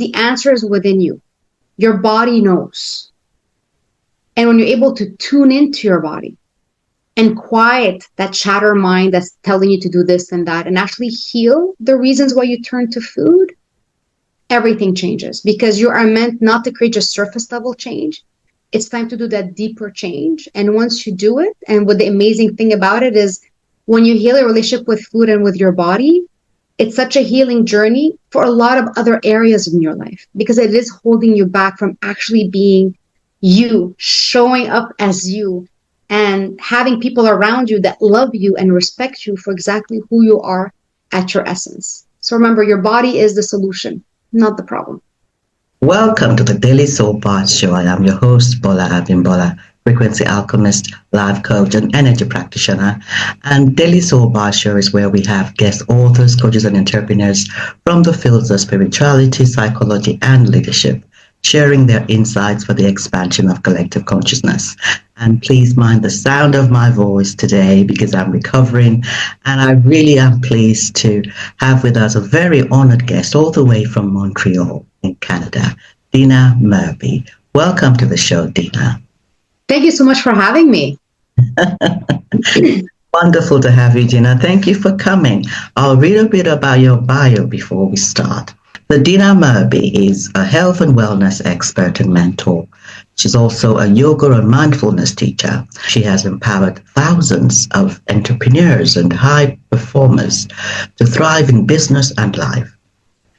the answer is within you. Your body knows. And when you're able to tune into your body and quiet that chatter mind that's telling you to do this and that, and actually heal the reasons why you turn to food, everything changes, because you are meant not to create just surface level change. It's time to do that deeper change. And once you do it, and what the amazing thing about it is, when you heal a relationship with food and with your body, it's such a healing journey for a lot of other areas in your life, because it is holding you back from actually being you, showing up as you, and having people around you that love you and respect you for exactly who you are at your essence. So remember, your body is the solution, not the problem. Welcome to the Daily Soul Bytes Show. I am your host, Bolaabimbola, frequency alchemist, life coach, and energy practitioner. And Daily Soul Bytes Show is where we have guest authors, coaches, and entrepreneurs from the fields of spirituality, psychology, and leadership, sharing their insights for the expansion of collective consciousness. And please mind the sound of my voice today, because I'm recovering, and I really am pleased to have with us a very honored guest all the way from Montreal in Canada, Dina Merhbi. Welcome to the show, Dina. Thank you so much for having me. Wonderful to have you, Dina. Thank you for coming. I'll read a bit about your bio before we start. The Dina Merhbi is a health and wellness expert and mentor. She's also a yoga and mindfulness teacher. She has empowered thousands of entrepreneurs and high performers to thrive in business and life.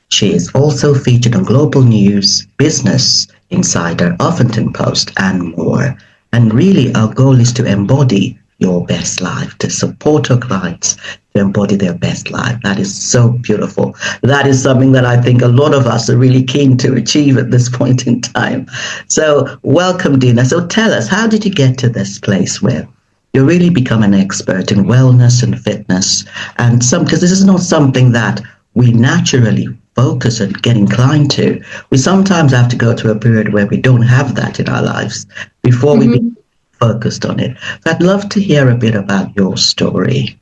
She is also featured on Global News, Business Insider, Huffington Post, and more. And really, our goal is to embody your best life, to support our clients to embody their best life. That is so beautiful. That is something that I think a lot of us are really keen to achieve at this point in time. So welcome, Dina. So tell us, how did you get to this place where you really become an expert in wellness and fitness? And because this is not something that we naturally focus and get inclined to. We sometimes have to go through a period where we don't have that in our lives before we become focused on it. So I'd love to hear a bit about your story.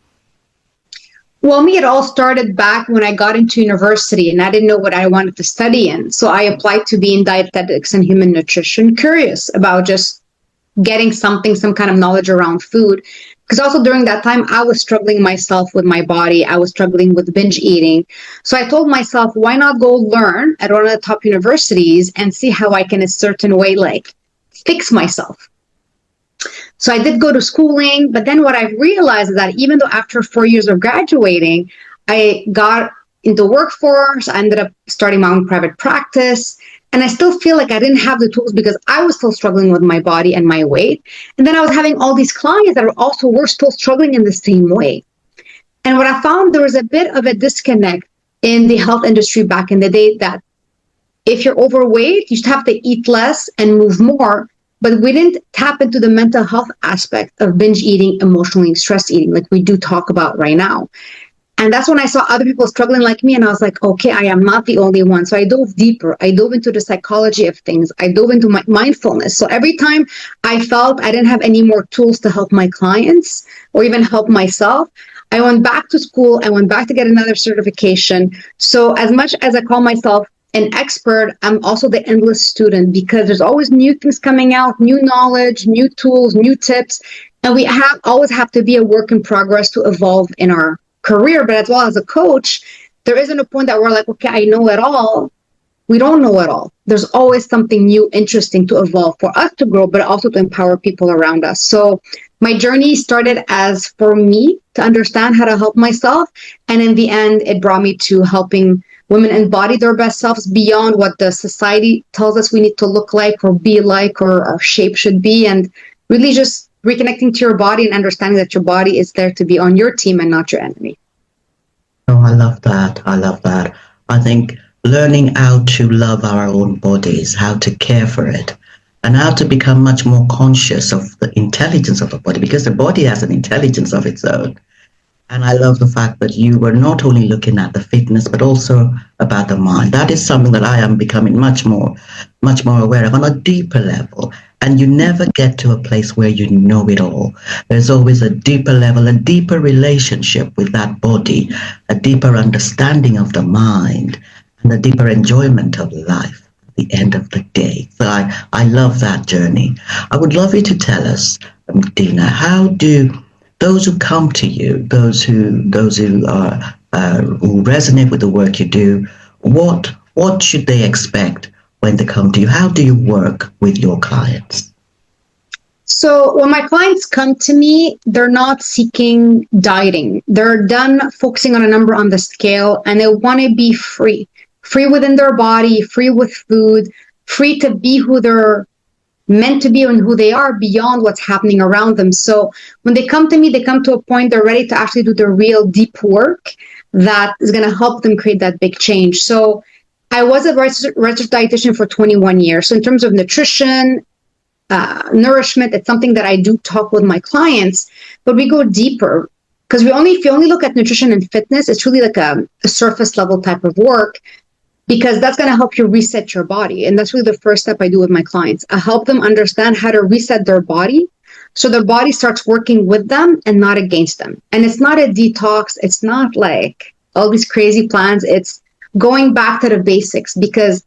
Well, it all started back when I got into university and I didn't know what I wanted to study in. So I applied to be in Dietetics and Human Nutrition, curious about just getting some kind of knowledge around food. Because also during that time, I was struggling myself with my body. I was struggling with binge eating. So I told myself, why not go learn at one of the top universities and see how I can, in a certain way, fix myself. So I did go to schooling, but then what I realized is that even though after 4 years of graduating, I got into workforce, I ended up starting my own private practice, and I still feel like I didn't have the tools because I was still struggling with my body and my weight. And then I was having all these clients that were still struggling in the same way. And what I found, there was a bit of a disconnect in the health industry back in the day, that if you're overweight, you should have to eat less and move more. But we didn't tap into the mental health aspect of binge eating, emotionally stress eating, like we do talk about right now. And that's when I saw other people struggling like me. And I was like, okay, I am not the only one. So I dove deeper. I dove into the psychology of things. I dove into my mindfulness. So every time I felt I didn't have any more tools to help my clients or even help myself, I went back to school. I went back to get another certification. So as much as I call myself an expert, I'm also the endless student, because there's always new things coming out, new knowledge, new tools, new tips. And we always have to be a work in progress to evolve in our career. But as well as a coach, there isn't a point that we're like, okay, I know it all. We don't know it all. There's always something new, interesting to evolve for us to grow, but also to empower people around us. So my journey started as for me to understand how to help myself. And in the end, it brought me to helping women embody their best selves beyond what the society tells us we need to look like or be like or our shape should be. And really just reconnecting to your body and understanding that your body is there to be on your team and not your enemy. Oh, I love that. I love that. I think learning how to love our own bodies, how to care for it, and how to become much more conscious of the intelligence of the body, because the body has an intelligence of its own. And I love the fact that you were not only looking at the fitness, but also about the mind. That is something that I am becoming much more aware of on a deeper level. And you never get to a place where you know it all. There's always a deeper level, a deeper relationship with that body, a deeper understanding of the mind. and a deeper enjoyment of life at the end of the day. So I love that journey. I would love you to tell us, Dina, how do those who come to you, those who are who resonate with the work you do, what should they expect when they come to you? How do you work with your clients? So when my clients come to me, they're not seeking dieting. They're done focusing on a number on the scale, and they want to be free within their body, free with food, free to be who they're meant to be and who they are beyond what's happening around them. So when they come to me, they come to a point they're ready to actually do the real deep work that is going to help them create that big change. So I was a registered dietitian for 21 years. So in terms of nutrition, nourishment, it's something that I do talk with my clients, but we go deeper because if you only look at nutrition and fitness, it's really like a surface level type of work, because that's going to help you reset your body. And that's really the first step I do with my clients. I help them understand how to reset their body so their body starts working with them and not against them. And it's not a detox. It's not like all these crazy plans. It's going back to the basics, because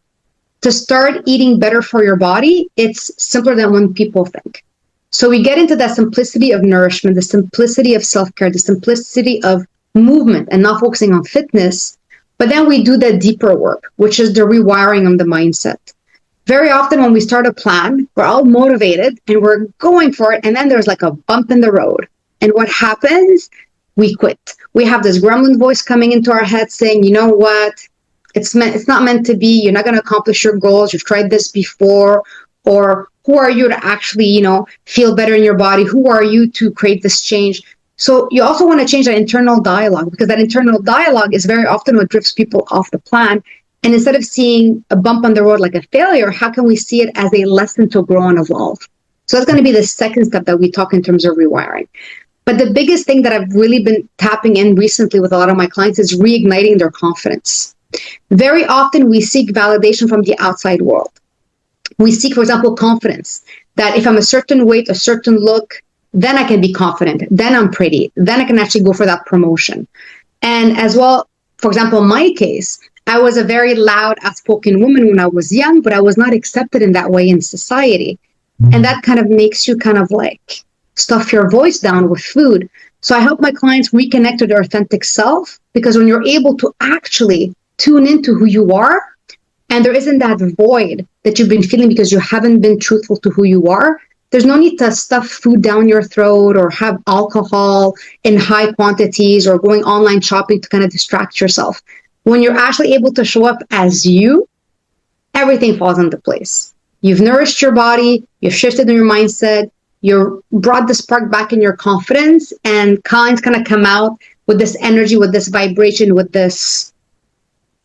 to start eating better for your body, it's simpler than when people think. So we get into that simplicity of nourishment, the simplicity of self-care, the simplicity of movement and not focusing on fitness. But then we do the deeper work, which is the rewiring of the mindset. Very often when we start a plan, we're all motivated and we're going for it. And then there's like a bump in the road. And what happens? We quit. We have this gremlin voice coming into our head saying, you know what? It's not meant to be. You're not going to accomplish your goals. You've tried this before. Or who are you to actually, feel better in your body? Who are you to create this change? So you also want to change that internal dialogue, because that internal dialogue is very often what drifts people off the plan. And instead of seeing a bump on the road like a failure, how can we see it as a lesson to grow and evolve? So that's going to be the second step that we talk in terms of rewiring. But the biggest thing that I've really been tapping in recently with a lot of my clients is reigniting their confidence. Very often we seek validation from the outside world. We seek, for example, confidence, that if I'm a certain weight, a certain look, then I can be confident, then I'm pretty, then I can actually go for that promotion. And as well, for example, in my case, I was a very loud, outspoken woman when I was young, but I was not accepted in that way in society. And that kind of makes you kind of like stuff your voice down with food. So I help my clients reconnect to their authentic self, because when you're able to actually tune into who you are, and there isn't that void that you've been feeling because you haven't been truthful to who you are, there's no need to stuff food down your throat or have alcohol in high quantities or going online shopping to kind of distract yourself. When you're actually able to show up as you, everything falls into place. You've nourished your body, you've shifted in your mindset, you've brought the spark back in your confidence, and clients kind of come out with this energy, with this vibration, with this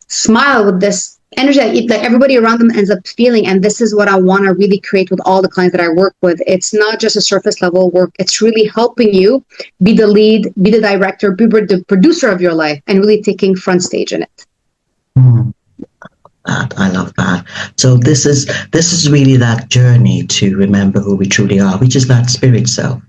smile, with this energy that everybody around them ends up feeling. And this is what I want to really create with all the clients that I work with. It's not just a surface level work. It's really helping you be the lead, be the director, be the producer of your life, and really taking front stage in it. I love that. So this is really that journey to remember who we truly are, which is that spirit self.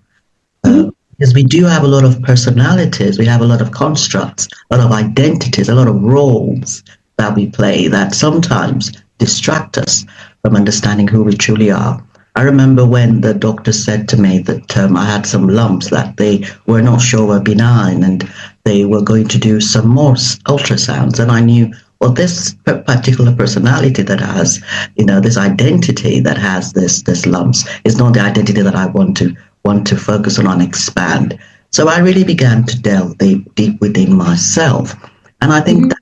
Because we do have a lot of personalities, we have a lot of constructs, a lot of identities, a lot of roles that we play that sometimes distract us from understanding who we truly are. I remember when the doctor said to me that I had some lumps that they were not sure were benign, and they were going to do some more ultrasounds. And I knew, well, this particular personality that has, this identity that has this lumps is not the identity that I want to focus on and expand. So I really began to delve deep within myself. And I think that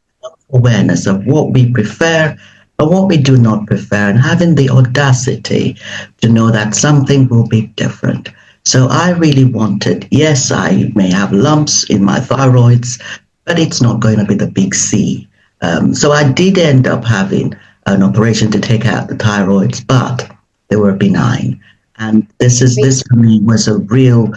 awareness of what we prefer and what we do not prefer, and having the audacity to know that something will be different. So I really wanted, yes, I may have lumps in my thyroids, but it's not going to be the big C. So I did end up having an operation to take out the thyroids, but they were benign. And this for me was a real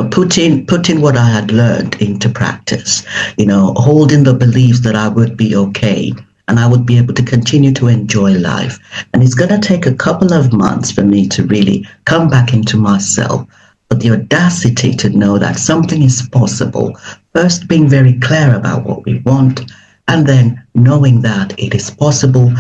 putting what I had learned into practice, holding the belief that I would be okay and I would be able to continue to enjoy life. And it's going to take a couple of months for me to really come back into myself, but the audacity to know that something is possible, first being very clear about what we want, and then knowing that it is possible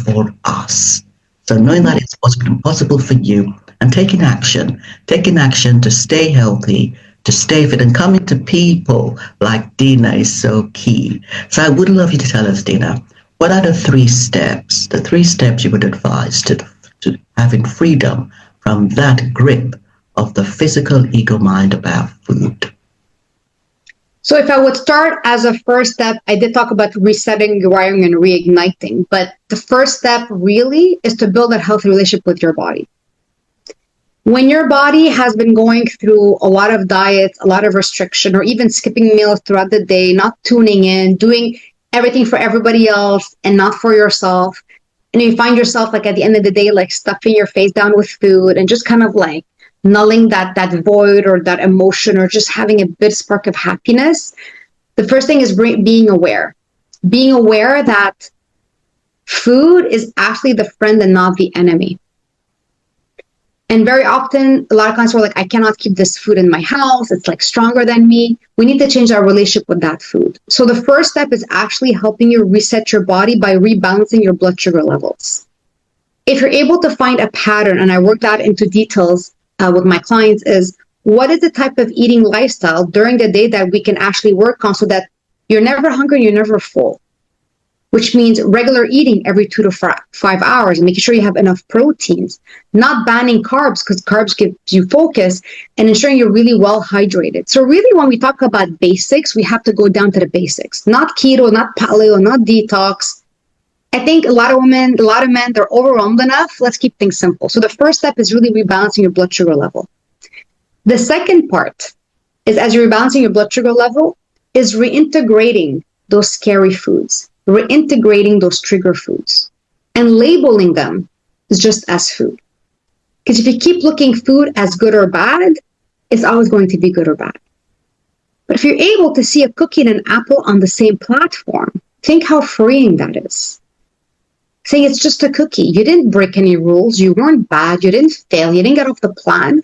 for us. So knowing that it's possible for you, and taking action to stay healthy, to stay fit, and coming to people like Dina is so key. So I would love you to tell us, Dina, what are the three steps you would advise to having freedom from that grip of the physical ego mind about food? So if I would start as a first step, I did talk about resetting, rewiring, and reigniting, but the first step really is to build a healthy relationship with your body. When your body has been going through a lot of diets, a lot of restriction, or even skipping meals throughout the day, not tuning in, doing everything for everybody else and not for yourself, and you find yourself like at the end of the day, like stuffing your face down with food and just kind of like nulling that void or that emotion, or just having a bit spark of happiness, the first thing is being aware that food is actually the friend and not the enemy. And very often, a lot of clients were like, I cannot keep this food in my house. It's like stronger than me. We need to change our relationship with that food. So the first step is actually helping you reset your body by rebalancing your blood sugar levels. If you're able to find a pattern, and I work that into details with my clients, is what is the type of eating lifestyle during the day that we can actually work on so that you're never hungry and you're never full. Which means regular eating every 2 to 5 hours, and making sure you have enough proteins, not banning carbs because carbs give you focus, and ensuring you're really well hydrated. So really when we talk about basics, we have to go down to the basics, not keto, not paleo, not detox. I think a lot of women, a lot of men, they're overwhelmed enough. Let's keep things simple. So the first step is really rebalancing your blood sugar level. The second part is, as you're rebalancing your blood sugar level, is reintegrating those scary foods. Reintegrating those trigger foods and labeling them is just as food. Because if you keep looking food as good or bad, it's always going to be good or bad. But if you're able to see a cookie and an apple on the same platform, think how freeing that is. Saying it's just a cookie. You didn't break any rules. You weren't bad. You didn't fail. You didn't get off the plan.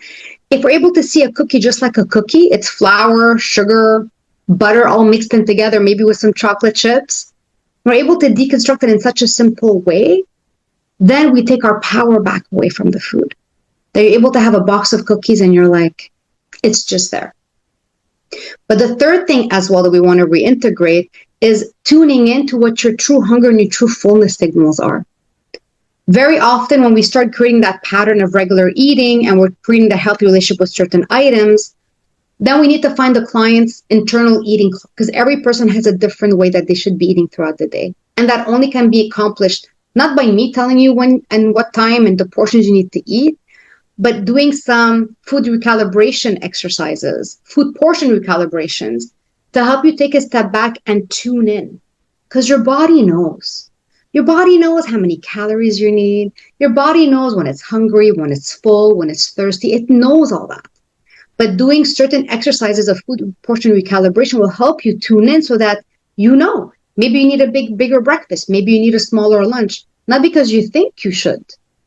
If we're able to see a cookie just like a cookie, it's flour, sugar, butter all mixed in together, maybe with some chocolate chips. We're able to deconstruct it in such a simple way, then we take our power back away from the food. That you're able to have a box of cookies and you're like, it's just there. But the third thing as well that we want to reintegrate is tuning into what your true hunger and your true fullness signals are. Very often when we start creating that pattern of regular eating and we're creating the healthy relationship with certain items, then we need to find the client's internal eating, because every person has a different way that they should be eating throughout the day. And that only can be accomplished not by me telling you when and what time and the portions you need to eat, but doing some food recalibration exercises, food portion recalibrations, to help you take a step back and tune in. Because your body knows. Your body knows how many calories you need. Your body knows when it's hungry, when it's full, when it's thirsty. It knows all that. But doing certain exercises of food portion recalibration will help you tune in so that you know. Maybe you need a bigger breakfast. Maybe you need a smaller lunch. Not because you think you should,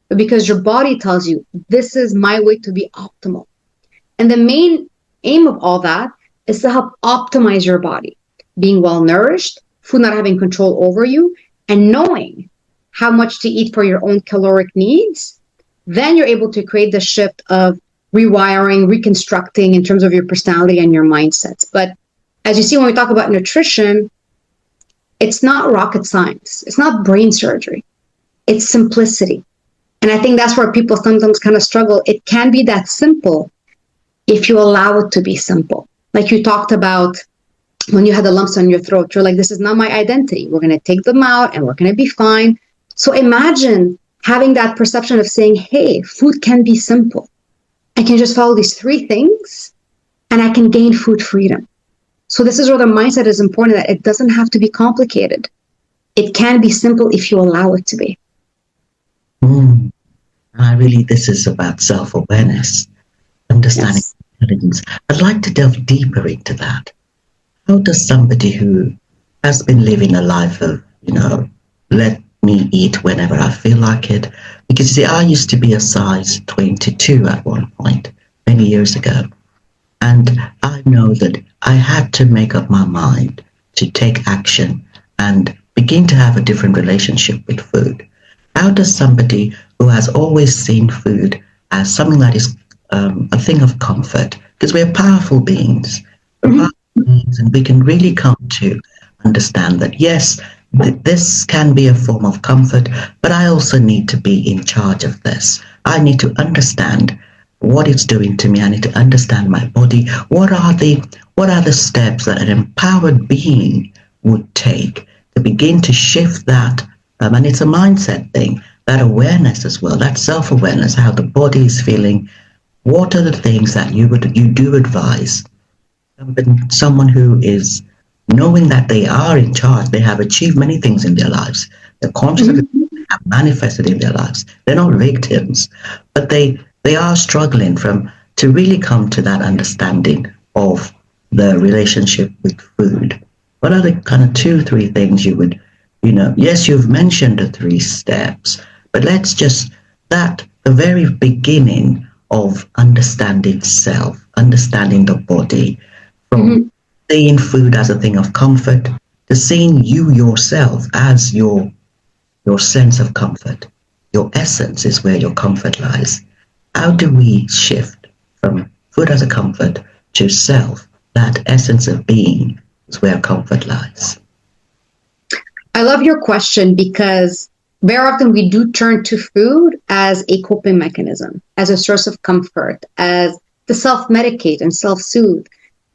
but because your body tells you, this is my way to be optimal. And the main aim of all that is to help optimize your body. Being well nourished, food not having control over you, and knowing how much to eat for your own caloric needs. Then you're able to create the shift of rewiring, reconstructing in terms of your personality and your mindsets. But as you see, when we talk about nutrition, it's not rocket science. It's not brain surgery. It's simplicity. And I think that's where people sometimes kind of struggle. It can be that simple if you allow it to be simple. Like you talked about when you had the lumps on your throat, you're like, this is not my identity. We're going to take them out and we're going to be fine. So imagine having that perception of saying, hey, food can be simple. I can just follow these 3 things and I can gain food freedom. So this is where the mindset is important, that it doesn't have to be complicated. It can be simple if you allow it to be. This is about self-awareness, understanding intelligence. I'd like to delve deeper into that. How does somebody who has been living a life of, let me eat whenever I feel like it? Because see, I used to be a size 22 at one point, many years ago. And I know that I had to make up my mind to take action and begin to have a different relationship with food? How does somebody who has always seen food as something that is a thing of comfort, because we're powerful beings, and we can really come to understand that, yes, this can be a form of comfort, but I also need to be in charge of this. I need to understand what it's doing to me. I need to understand my body. What are the steps that an empowered being would take to begin to shift that? And it's a mindset thing, that awareness as well, that self-awareness, how the body is feeling. What are the things that you do advise someone who is knowing that they are in charge, they have achieved many things in their lives, they're conscious of it, have manifested in their lives, they're not victims, but they are struggling to really come to that understanding of the relationship with food? What are the kind of 2-3 things you would, yes, you've mentioned the 3 steps, but let's just, the very beginning of understanding self, understanding the body, from seeing food as a thing of comfort to seeing you yourself as your sense of comfort. Your essence is where your comfort lies. How do we shift from food as a comfort to self, that essence of being is where comfort lies? I love your question, because very often we do turn to food as a coping mechanism, as a source of comfort, as to self-medicate and self-soothe.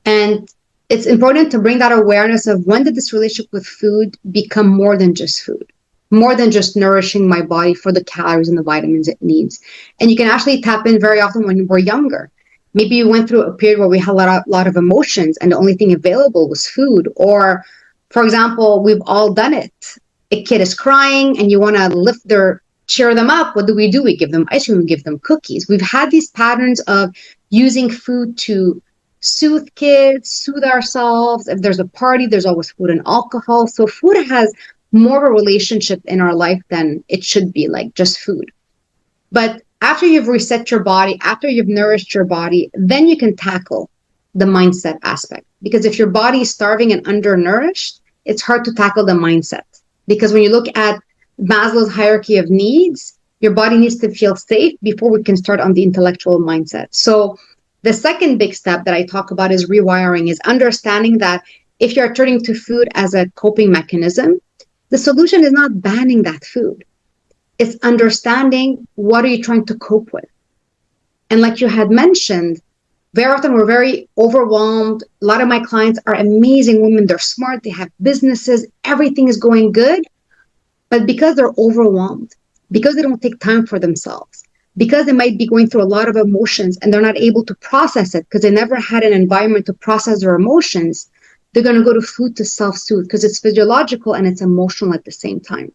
And it's important to bring that awareness of, when did this relationship with food become more than just food, more than just nourishing my body for the calories and the vitamins it needs. And you can actually tap in very often when we're younger. Maybe you went through a period where we had a lot of emotions and the only thing available was food. Or, for example, we've all done it. A kid is crying and you want to cheer them up. What do? We give them ice cream, we give them cookies. We've had these patterns of using food to soothe kids, soothe ourselves. If there's a party, there's always food and alcohol. So food has more of a relationship in our life than it should be, like just food. But after you've reset your body, after you've nourished your body, then you can tackle the mindset aspect. Because if your body is starving and undernourished, it's hard to tackle the mindset. Because when you look at Maslow's hierarchy of needs, your body needs to feel safe before we can start on the intellectual mindset. So the second big step that I talk about is rewiring, is understanding that if you're turning to food as a coping mechanism, the solution is not banning that food. It's understanding, what are you trying to cope with? And like you had mentioned, very often we're very overwhelmed. A lot of my clients are amazing women. They're smart. They have businesses. Everything is going good. But because they're overwhelmed, because they don't take time for themselves, because they might be going through a lot of emotions and they're not able to process it because they never had an environment to process their emotions, they're going to go to food to self-soothe because it's physiological and it's emotional at the same time.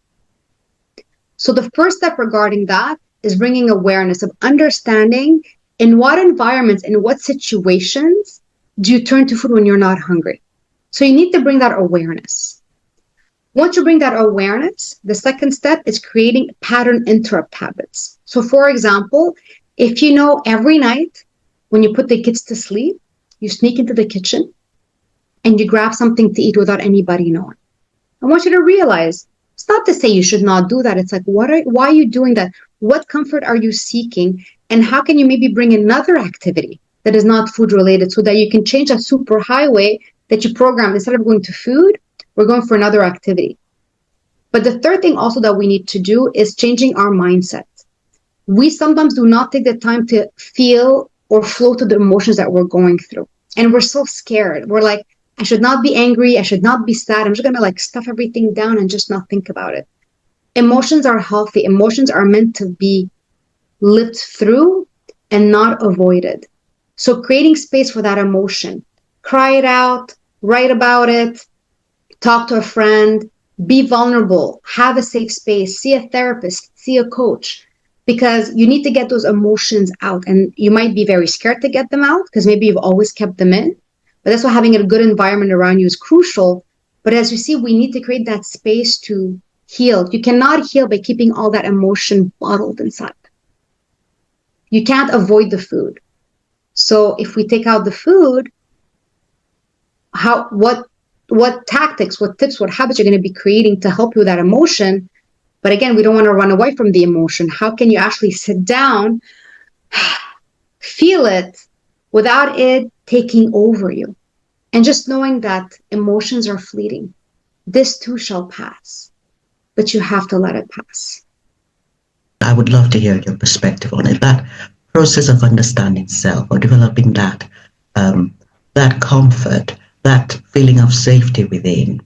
So the first step regarding that is bringing awareness of understanding in what environments, in what situations do you turn to food when you're not hungry. So you need to bring that awareness. Once you bring that awareness, the second step is creating pattern interrupt habits. So for example, if you know every night when you put the kids to sleep, you sneak into the kitchen and you grab something to eat without anybody knowing. I want you to realize, it's not to say you should not do that. It's like, why are you doing that? What comfort are you seeking? And how can you maybe bring another activity that is not food related so that you can change that super highway that you programmed? Instead of going to food, we're going for another activity. But the third thing also that we need to do is changing our mindset. We sometimes do not take the time to feel or flow to the emotions that we're going through. And we're so scared. We're like, I should not be angry. I should not be sad. I'm just going to stuff everything down and just not think about it. Emotions are healthy. Emotions are meant to be lived through and not avoided. So creating space for that emotion, cry it out, write about it, talk to a friend, be vulnerable, have a safe space, see a therapist, see a coach, because you need to get those emotions out. And you might be very scared to get them out because maybe you've always kept them in. But that's why having a good environment around you is crucial. But as you see, we need to create that space to heal. You cannot heal by keeping all that emotion bottled inside. You can't avoid the food. So if we take out the food, what what tactics, what tips, what habits you're going to be creating to help you with that emotion. But again, we don't want to run away from the emotion. How can you actually sit down, feel it without it taking over you? And just knowing that emotions are fleeting. This too shall pass, but you have to let it pass. I would love to hear your perspective on it. That process of understanding self or developing that that comfort, that feeling of safety within.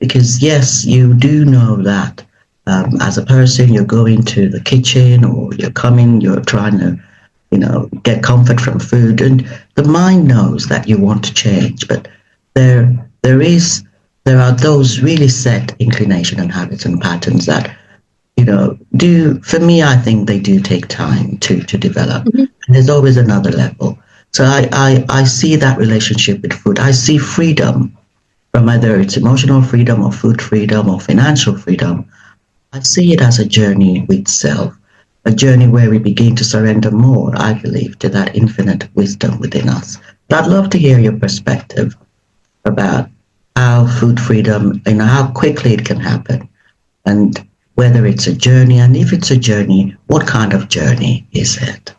Because yes, you do know that as a person, you're going to the kitchen or you're trying to, get comfort from food, and the mind knows that you want to change, but there are those really set inclination and habits and patterns that for me, I think they do take time to develop. Mm-hmm. And there's always another level. So I see that relationship with food. I see freedom, from whether it's emotional freedom or food freedom or financial freedom. I see it as a journey with self, a journey where we begin to surrender more, I believe, to that infinite wisdom within us. But I'd love to hear your perspective about how food freedom, how quickly it can happen, and whether it's a journey, and if it's a journey, what kind of journey is it?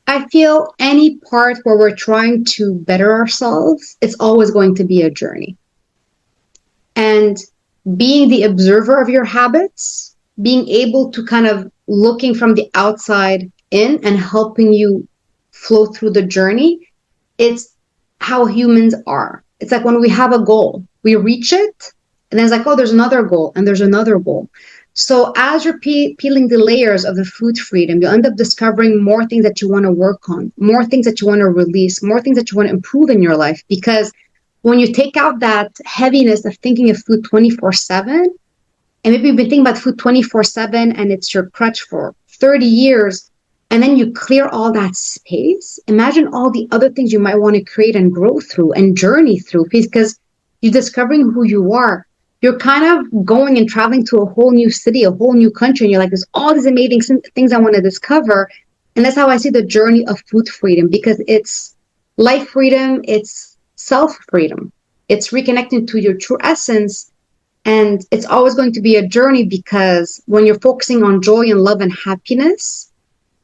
I feel any part where we're trying to better ourselves, it's always going to be a journey. And being the observer of your habits, being able to kind of looking from the outside in and helping you flow through the journey, it's how humans are. It's like when we have a goal, we reach it, and then it's like, oh, there's another goal, and there's another goal. So as you're peeling the layers of the food freedom, you'll end up discovering more things that you want to work on, more things that you want to release, more things that you want to improve in your life. Because when you take out that heaviness of thinking of food 24/7, and maybe you've been thinking about food 24/7 and it's your crutch for 30 years, and then you clear all that space, imagine all the other things you might want to create and grow through and journey through, because you're discovering who you are. You're kind of going and traveling to a whole new city, a whole new country, and you're like, there's all these amazing things I want to discover. And that's how I see the journey of food freedom, because it's life freedom, it's self-freedom, it's reconnecting to your true essence. And it's always going to be a journey, because when you're focusing on joy and love and happiness,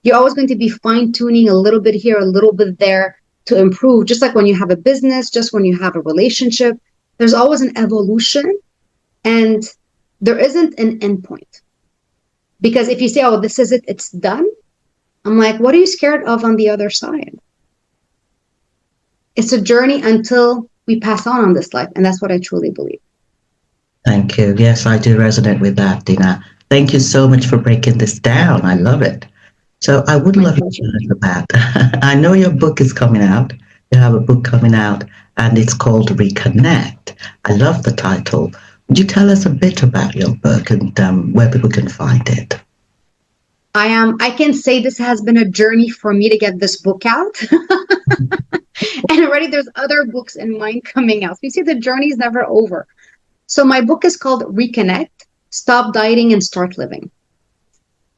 you're always going to be fine-tuning a little bit here, a little bit there to improve. Just like when you have a business, just when you have a relationship, there's always an evolution. And there isn't an endpoint. Because if you say, oh, this is it, it's done, I'm like, what are you scared of on the other side? It's a journey until we pass on this life. And that's what I truly believe. Thank you. Yes, I do resonate with that, Dina. Thank you so much for breaking this down. I love it. So I would love you to tell us about, I know your book is coming out. You have a book coming out, and it's called Reconnect. I love the title. Would you tell us a bit about your book and where people can find it? I can say this has been a journey for me to get this book out. And already there's other books in mind coming out. So you see, the journey is never over. So my book is called Reconnect, Stop Dieting and Start Living.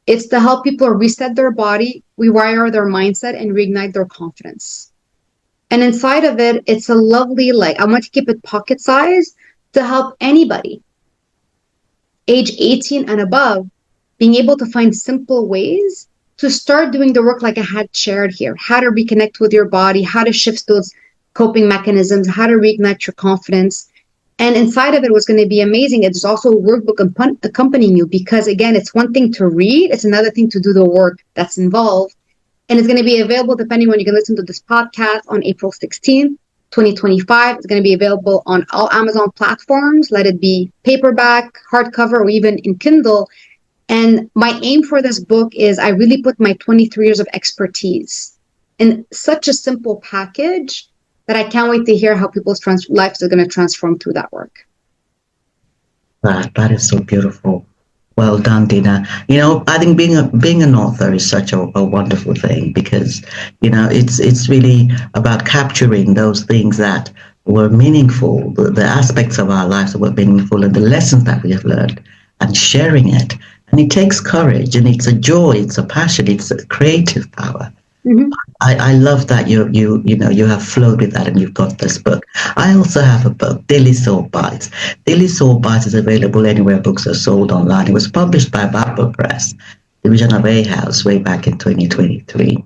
It's to help people reset their body, rewire their mindset, and reignite their confidence. And inside of it, it's a lovely, I want to keep it pocket size to help anybody, age 18 and above, being able to find simple ways to start doing the work like I had shared here, how to reconnect with your body, how to shift those coping mechanisms, how to reignite your confidence. And inside of it was going to be amazing. It's also a workbook accompanying you, because again, it's one thing to read, it's another thing to do the work that's involved. And it's going to be available, depending when you can listen to this podcast, on April 16th, 2025. It's going to be available on all Amazon platforms, let it be paperback, hardcover, or even in Kindle. And my aim for this book is I really put my 23 years of expertise in such a simple package that I can't wait to hear how people's lives are going to transform through that work. That is so beautiful. Well done, Dina. I think being an author is such a wonderful thing, because, it's really about capturing those things that were meaningful, the aspects of our lives that were meaningful, and the lessons that we have learned, and sharing it. And it takes courage, and it's a joy, it's a passion, it's a creative power. Mhm. I love that you have flowed with that and you've got this book. I also have a book, Daily Soul Bites. Daily Soul Bites is available anywhere books are sold online. It was published by Bible Press, division of A House, way back in 2023.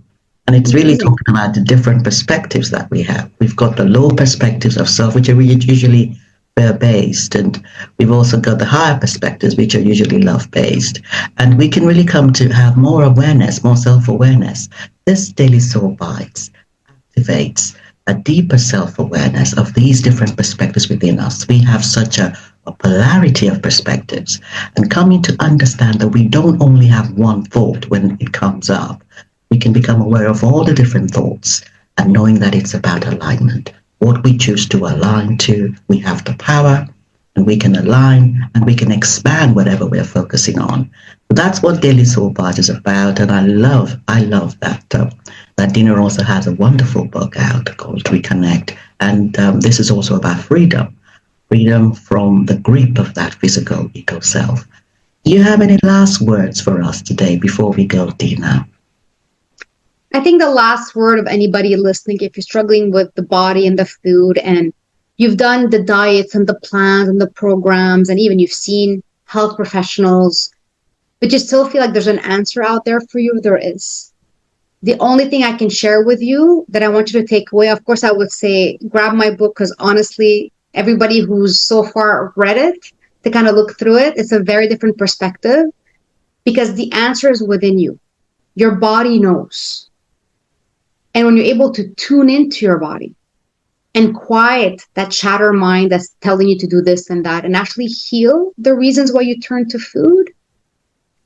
And it's really Amazing. talking about the different perspectives that we have. We've got the low perspectives of self, which are usually fear-based, and we've also got the higher perspectives, which are usually love-based. And we can really come to have more awareness, more self-awareness. This Daily Soul Bites activates a deeper self-awareness of these different perspectives within us. We have such a polarity of perspectives, and coming to understand that we don't only have one thought when it comes up. We can become aware of all the different thoughts and knowing that it's about alignment. What we choose to align to, we have the power, and we can align and we can expand whatever we're focusing on. So that's what Daily Soul Bites is about, and I love that that Dina also has a wonderful book out called Reconnect, and this is also about freedom from the grip of that physical ego self. Do you have any last words for us today before we go, Dina? I think the last word of anybody listening, if you're struggling with the body and the food, and you've done the diets and the plans and the programs, and even you've seen health professionals, but you still feel like there's an answer out there for you, there is. The only thing I can share with you that I want you to take away, of course, I would say grab my book, because honestly, everybody who's so far read it, to kind of look through it, it's a very different perspective, because the answer is within you. Your body knows. And when you're able to tune into your body and quiet that chatter mind that's telling you to do this and that, and actually heal the reasons why you turn to food,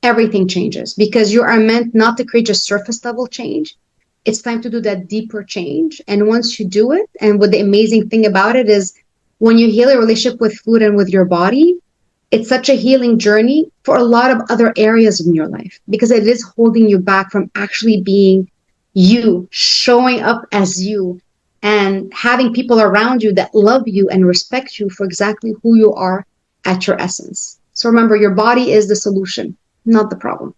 everything changes, because you are meant not to create just surface level change. It's time to do that deeper change. And once you do it, and what the amazing thing about it is, when you heal a relationship with food and with your body, it's such a healing journey for a lot of other areas in your life, because it is holding you back from actually being you, showing up as you, and having people around you that love you and respect you for exactly who you are at your essence. So remember, your body is the solution, not the problem.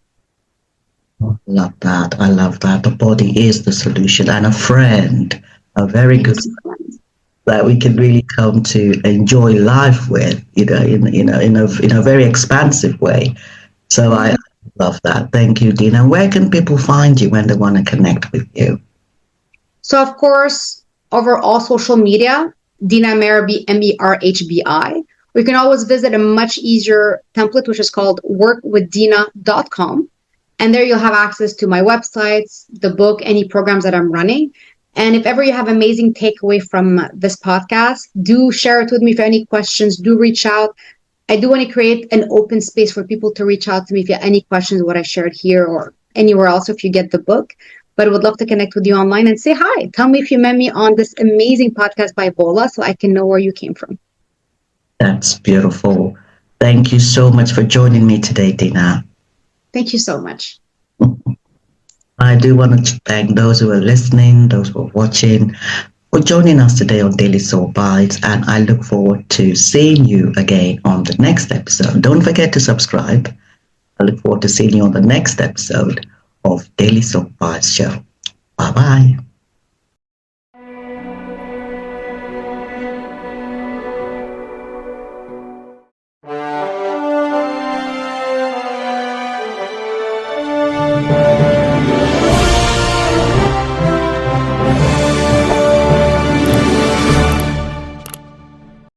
I love that. I love that. The body is the solution, and a friend, a very good friend that we can really come to enjoy life with, in a very expansive way. So I love that. Thank you, Dina. Where can people find you when they want to connect with you? So, of course, over all social media, Dina Merhbi, MERHBI. We can always visit a much easier template, which is called workwithdina.com. And there you'll have access to my websites, the book, any programs that I'm running. And if ever you have amazing takeaway from this podcast, do share it with me. If you have any questions, do reach out. I do want to create an open space for people to reach out to me if you have any questions, what I shared here or anywhere else, if you get the book. But I would love to connect with you online and say hi. Tell me if you met me on this amazing podcast by Bola, so I can know where you came from. That's beautiful. Thank you so much for joining me today, Dina. Thank you so much. I do want to thank those who are listening, those who are watching, for joining us today on Daily Soul Bites, and I look forward to seeing you again on the next episode. Don't forget to subscribe. I look forward to seeing you on the next episode of Daily Soul Bites show. Bye-bye.